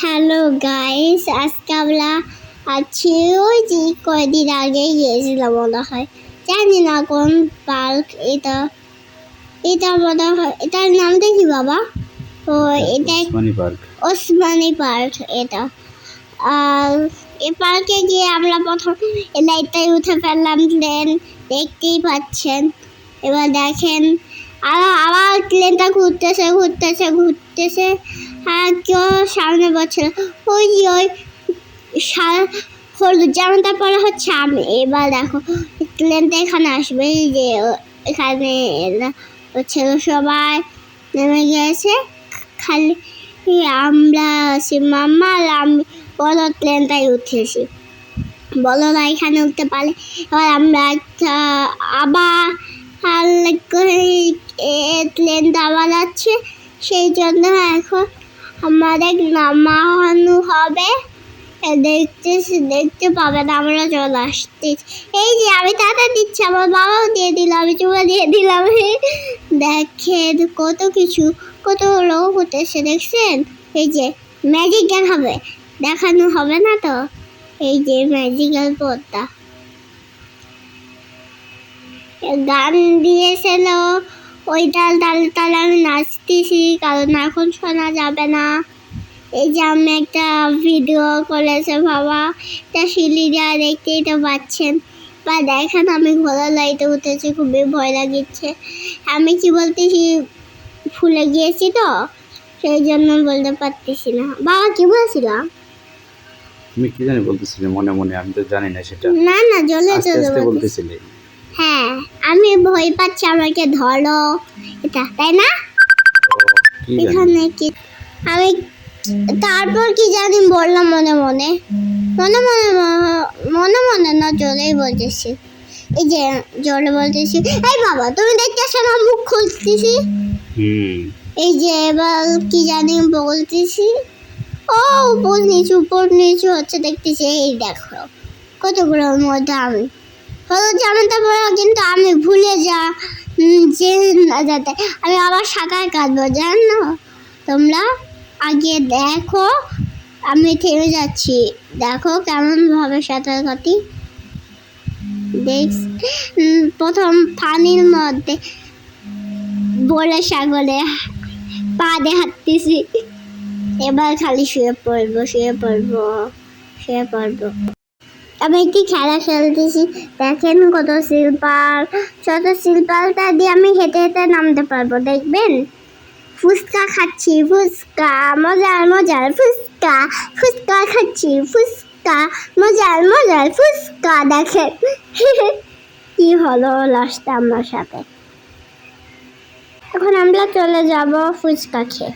Hello guys, আজকে আমরা আছি ওই যে কয়দিন আগে গিয়েছিলাম মনে হয়, জানি না কোন পার্ক এটা। এটা মনে হয় এটার নামটা কি বাবা? ও এটা ওসমানী পার্ক এটা। আর এই পার্কে গিয়ে আমরা প্রথম লাইটটাই উঠে ফেললাম, প্লেন দেখতেই পাচ্ছেন। এবার দেখেন আবার প্লেনটা ঘুরতেছে আর কেউ সামনে বছর ওই ওই হলুদ জামাটা পরে হচ্ছে আমি। এবার দেখো প্লেনটা এখানে আসবে, এই যে এখানে হচ্ছে সবাই নেমে গেছে, খালি আমরা আছি মাম্মা আর আমি বড় প্লেনটাই উঠেছি। বলো না এখানে উঠতে পারলে এবার আমরা আবার প্লেনটা আবার যাচ্ছে, সেই জন্য এখন আমাদের নামানো হবে। দেখতে পাবে না, আমরা চলে আসতেছি। এই যে আমি টাটা দিচ্ছি, আমার বাবাও দিয়ে দিল, আমি চুমা দিয়ে দিলাম। দেখেন কত লোক হতেছে, দেখছেন? এই যে ম্যাজিক্যাল হবে, দেখানো হবে না তো। এই যে ম্যাজিক্যাল পর্দা গান দিয়েছিল, ওই তালে আমি নাচতেছি, কারণ এখন শোনা যাবে না। এই যে আমি একটা ভিডিও করেছে বাবা, তা সিঁড়ি দেওয়া দেখতেই তো পাচ্ছেন। বা দেখেন আমি ঘোড়া লাইটে উঠেছি, খুবই ভয় লাগিচ্ছে। আমি কি বলতেছি ভুলে গিয়েছি তো, সেই জন্য বলতে পারতেছি না। বাবা কি বলছিলাম? তুমি কি জানি বলতেছিলে মনে মনে, আমি তো জানি না সেটা। না জলে বলতেছিলে। হ্যাঁ, আমি ভয় পাচ্ছি, আমাকে ধরো এটা, তাই না? এখানে কি আমি তারপর কি জানি বললাম মনে মনে না, জোরেই বলতেছি। এই যে জোরে বলতেছি, এই বাবা তুমি দেখতেছো না মুখ খুলতেছি। এই যে এবার কি জানি বলতেছি, ও উপর নিচু হচ্ছে দেখতেছি। এই দেখো কতগুলোর মধ্যে আমি হলুদ জামাটা পরে, কিন্তু আমি ভুলে যে না যাতে আমি আবার সাঁতার কাটবো, জানো তোমরা? আগে দেখো আমি থেমে যাচ্ছি, দেখো কেমন ভাবে সাঁতার কাটি। প্রথম পানির মধ্যে বলে সাগরে পা দিয়ে হাঁটতেছি, এবার খালি শুয়ে পড়বো। আমি একটি খেলা খেলতেছি, দেখেন কত শিল্পালটা দিয়ে আমি হেঁটে নামতে পারবো, দেখবেন। ফুচকা খাচ্ছি, ফুচকা মজার ফুচকা খাচ্ছি, ফুচকা মজার ফুচকা। দেখেন কি হলো লাস্টে আমার সাথে। এখন আমরা চলে যাব ফুচকা খেয়ে।